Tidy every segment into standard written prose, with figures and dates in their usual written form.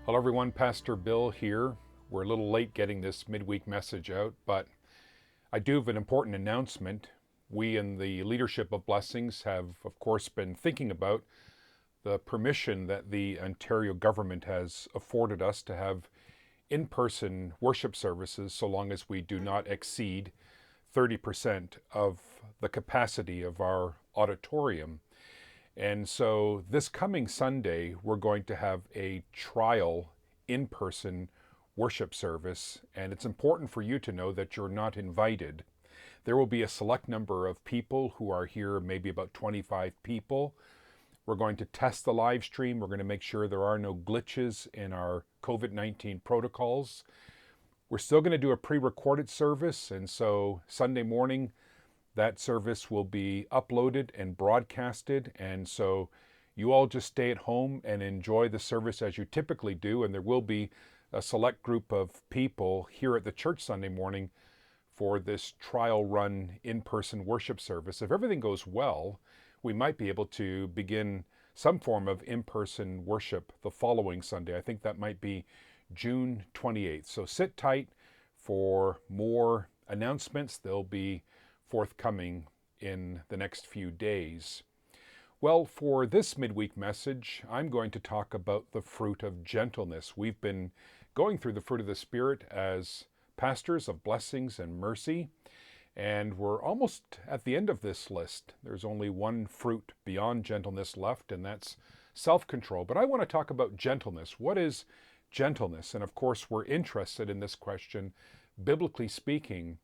Hello everyone, Pastor Bill here. We're a little late getting this midweek message out, but I do have an important announcement. We in the leadership of Blessings have, of course, been thinking about the permission that the Ontario government has afforded us to have in-person worship services so long as we do not exceed 30% of the capacity of our auditorium. And so this coming Sunday, we're going to have a trial in person worship service. And it's important for you to know that you're not invited. There will be a select number of people who are here, maybe about 25 people. We're going to test the live stream. We're going to make sure there are no glitches in our COVID-19 protocols. We're still going to do a pre recorded service. And so Sunday morning, that service will be uploaded and broadcasted, and so you all just stay at home and enjoy the service as you typically do, and there will be a select group of people here at the church Sunday morning for this trial run in-person worship service. If everything goes well, we might be able to begin some form of in-person worship the following Sunday. I think that might be June 28th. So sit tight for more announcements. They'll be forthcoming in the next few days. Well, for this midweek message, I'm going to talk about the fruit of gentleness. We've been going through the fruit of the Spirit as pastors of Blessings and Mercy, and we're almost at the end of this list. There's only one fruit beyond gentleness left, and that's self-control. But I want to talk about gentleness. What is gentleness? And of course, we're interested in this question, biblically speaking.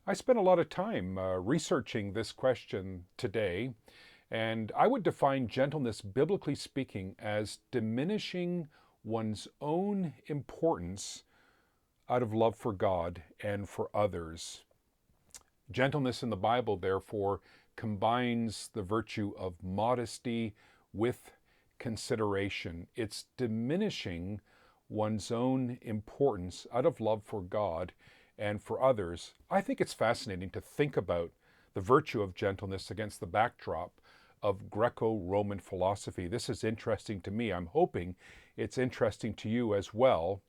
I spent a lot of time researching this question today, and I would define gentleness, biblically speaking, as diminishing one's own importance out of love for God and for others. Gentleness in the Bible, therefore, combines the virtue of modesty with consideration. It's diminishing one's own importance out of love for God and for others. I think it's fascinating to think about the virtue of gentleness against the backdrop of Greco-Roman philosophy. This is interesting to me. I'm hoping it's interesting to you as well.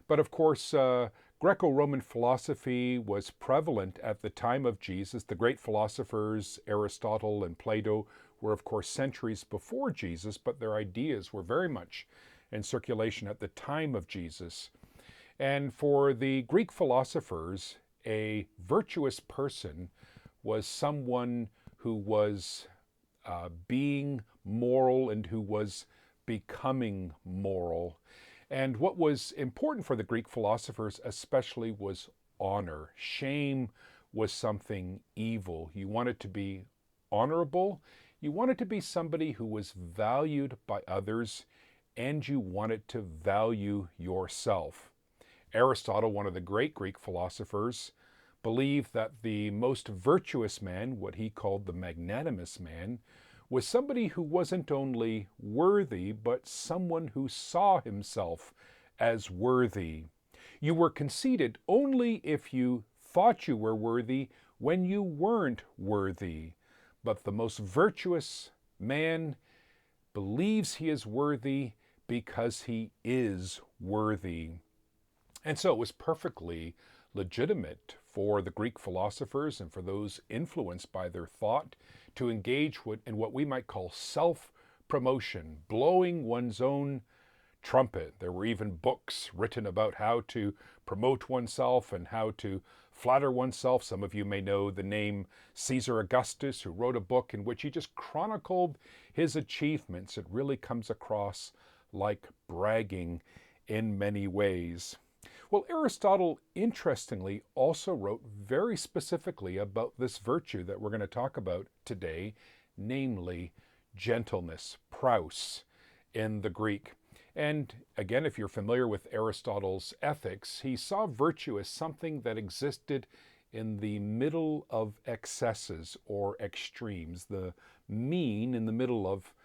But of course, Greco-Roman philosophy was prevalent at the time of Jesus. The great philosophers, Aristotle and Plato, were of course centuries before Jesus, but their ideas were very much in circulation at the time of Jesus. And for the Greek philosophers, a virtuous person was someone who was being moral and who was becoming moral. And what was important for the Greek philosophers especially was honor. Shame was something evil. You wanted to be honorable. You wanted to be somebody who was valued by others, and you wanted to value yourself. Aristotle, one of the great Greek philosophers, believed that the most virtuous man, what he called the magnanimous man, was somebody who wasn't only worthy, but someone who saw himself as worthy. You were conceited only if you thought you were worthy when you weren't worthy. But the most virtuous man believes he is worthy because he is worthy. And so it was perfectly legitimate for the Greek philosophers and for those influenced by their thought to engage in what we might call self-promotion, blowing one's own trumpet. There were even books written about how to promote oneself and how to flatter oneself. Some of you may know the name Caesar Augustus, who wrote a book in which he just chronicled his achievements. It really comes across like bragging in many ways. Well, Aristotle, interestingly, also wrote very specifically about this virtue that we're going to talk about today, namely gentleness, praus in the Greek. And again, if you're familiar with Aristotle's ethics, he saw virtue as something that existed in the middle of excesses or extremes, the mean in the middle of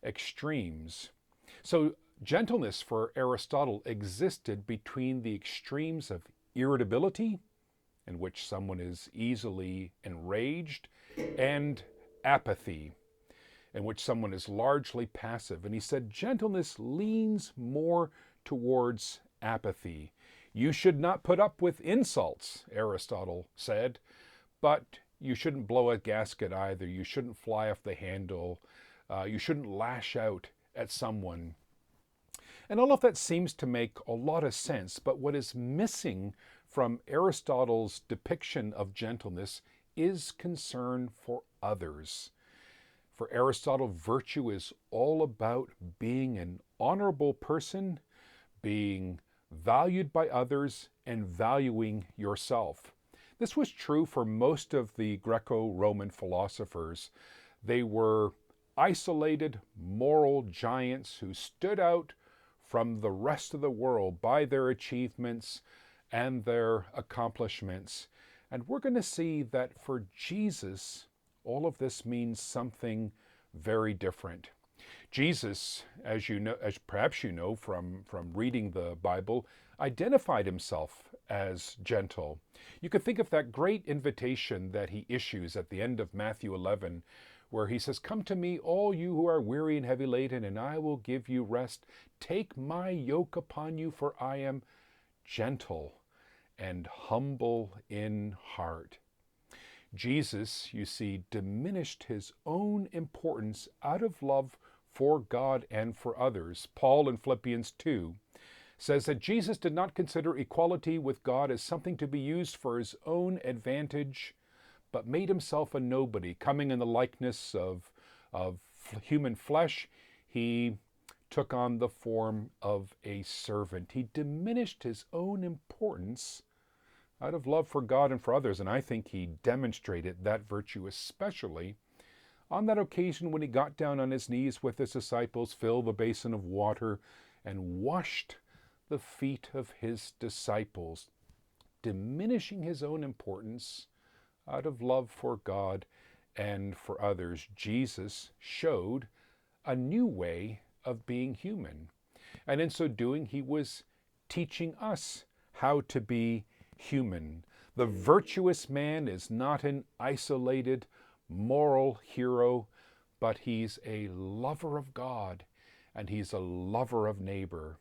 extremes. So gentleness for Aristotle existed between the extremes of irritability, in which someone is easily enraged, and apathy, in which someone is largely passive. And he said gentleness leans more towards apathy. You should not put up with insults, Aristotle said, but you shouldn't blow a gasket either. You shouldn't fly off the handle. You shouldn't lash out at someone. And all of that seems to make a lot of sense, but what is missing from Aristotle's depiction of gentleness is concern for others. For Aristotle, virtue is all about being an honorable person, being valued by others, and valuing yourself. This was true for most of the Greco-Roman philosophers. They were isolated moral giants who stood out from the rest of the world by their achievements and their accomplishments. And we're going to see that for Jesus, all of this means something very different. Jesus, as you know, as perhaps you know from reading the Bible, identified himself as gentle. You could think of that great invitation that he issues at the end of Matthew 11, where he says, "Come to me, all you who are weary and heavy laden, and I will give you rest. Take my yoke upon you, for I am gentle and humble in heart." Jesus, you see, diminished his own importance out of love for God and for others. Paul in Philippians 2 says that Jesus did not consider equality with God as something to be used for his own advantage, but made himself a nobody. Coming in the likeness of human flesh, he took on the form of a servant. He diminished his own importance out of love for God and for others, and I think he demonstrated that virtue especially on that occasion when he got down on his knees with his disciples, filled the basin of water, and washed the feet of his disciples, diminishing his own importance out of love for God and for others. Jesus showed a new way of being human. And in so doing, he was teaching us how to be human. The virtuous man is not an isolated moral hero, but he's a lover of God and he's a lover of neighbor.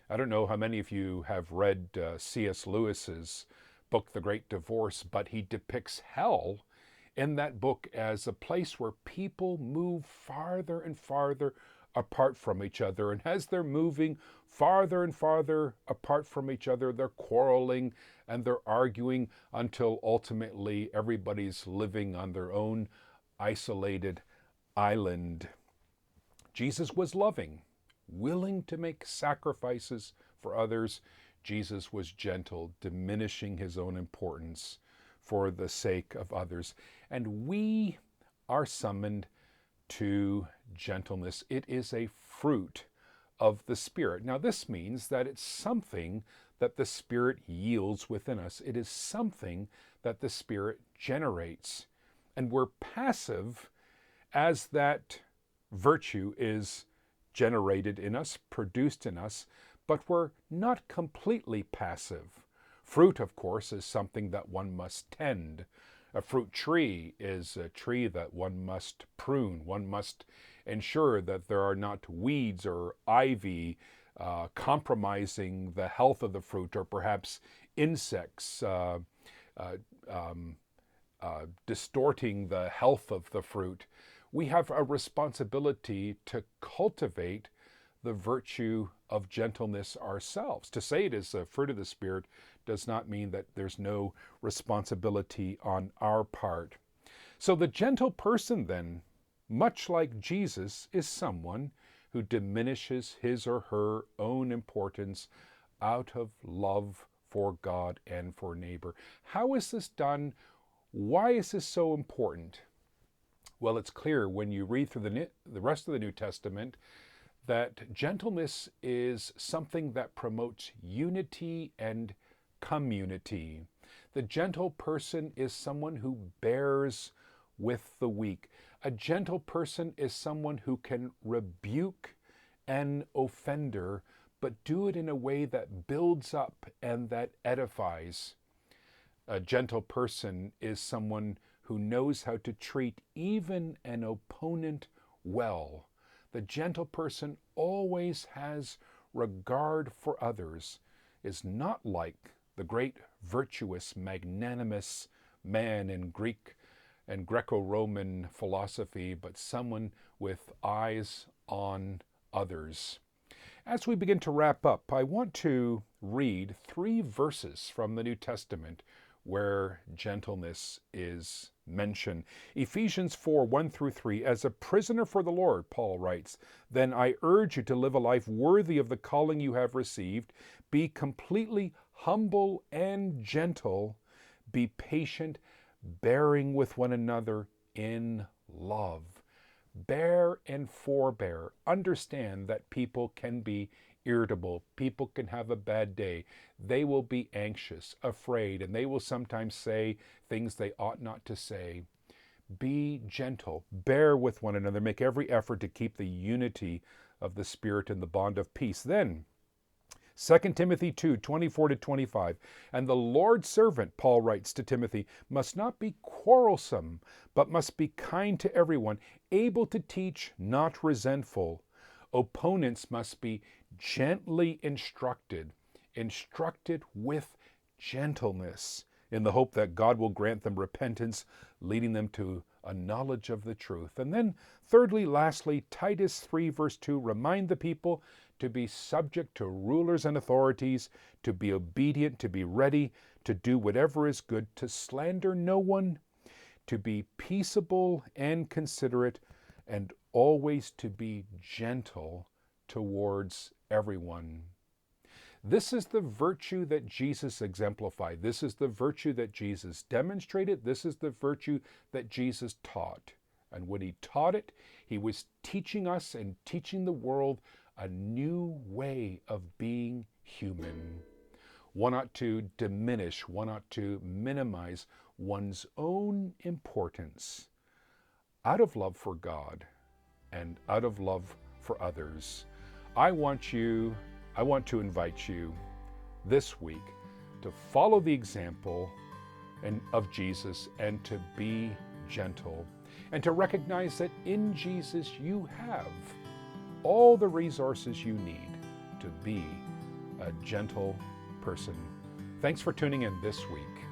I don't know how many of you have read C.S. Lewis's book, The Great Divorce, but he depicts hell in that book as a place where people move farther and farther apart from each other. And as they're moving farther and farther apart from each other, they're quarreling and they're arguing until ultimately everybody's living on their own isolated island. Jesus was loving, willing to make sacrifices for others. Jesus was gentle, diminishing his own importance for the sake of others. And we are summoned to gentleness. It is a fruit of the Spirit. Now, this means that it's something that the Spirit yields within us. It is something that the Spirit generates. And we're passive as that virtue is generated in us, produced in us, but we're not completely passive. Fruit, of course, is something that one must tend. A fruit tree is a tree that one must prune. One must ensure that there are not weeds or ivy compromising the health of the fruit, or perhaps insects distorting the health of the fruit. We have a responsibility to cultivate the virtue of gentleness ourselves. To say it is a fruit of the Spirit does not mean that there's no responsibility on our part. So the gentle person then, much like Jesus, is someone who diminishes his or her own importance out of love for God and for neighbor. How is this done? Why is this so important? Well, it's clear when you read through the rest of the New Testament that gentleness is something that promotes unity and community. The gentle person is someone who bears with the weak. A gentle person is someone who can rebuke an offender, but do it in a way that builds up and that edifies. A gentle person is someone who knows how to treat even an opponent well. The gentle person always has regard for others is not like the great virtuous, magnanimous man in Greek and Greco-Roman philosophy, but someone with eyes on others. As we begin to wrap up, I want to read 3 verses from the New Testament where gentleness is mentioned. Ephesians 4, 1 through 3, as a prisoner for the Lord, Paul writes, then I urge you to live a life worthy of the calling you have received. Be completely humble and gentle. Be patient, bearing with one another in love. Bear and forbear. Understand that people can be irritable. People can have a bad day. They will be anxious, afraid, and they will sometimes say things they ought not to say. Be gentle. Bear with one another. Make every effort to keep the unity of the Spirit in the bond of peace. Then, 2 Timothy 2, 24 to 25. And the Lord's servant, Paul writes to Timothy, must not be quarrelsome, but must be kind to everyone, able to teach, not resentful. Opponents must be gently instructed with gentleness, in the hope that God will grant them repentance, leading them to a knowledge of the truth. And then thirdly, lastly, Titus 3 verse 2, remind the people to be subject to rulers and authorities, to be obedient, to be ready, to do whatever is good, to slander no one, to be peaceable and considerate, and always to be gentle towards everyone. This is the virtue that Jesus exemplified. This is the virtue that Jesus demonstrated. This is the virtue that Jesus taught. And when he taught it, he was teaching us and teaching the world a new way of being human. One ought to diminish, one ought to minimize one's own importance out of love for God and out of love for others. I want to invite you this week to follow the example of Jesus and to be gentle and to recognize that in Jesus you have all the resources you need to be a gentle person. Thanks for tuning in this week.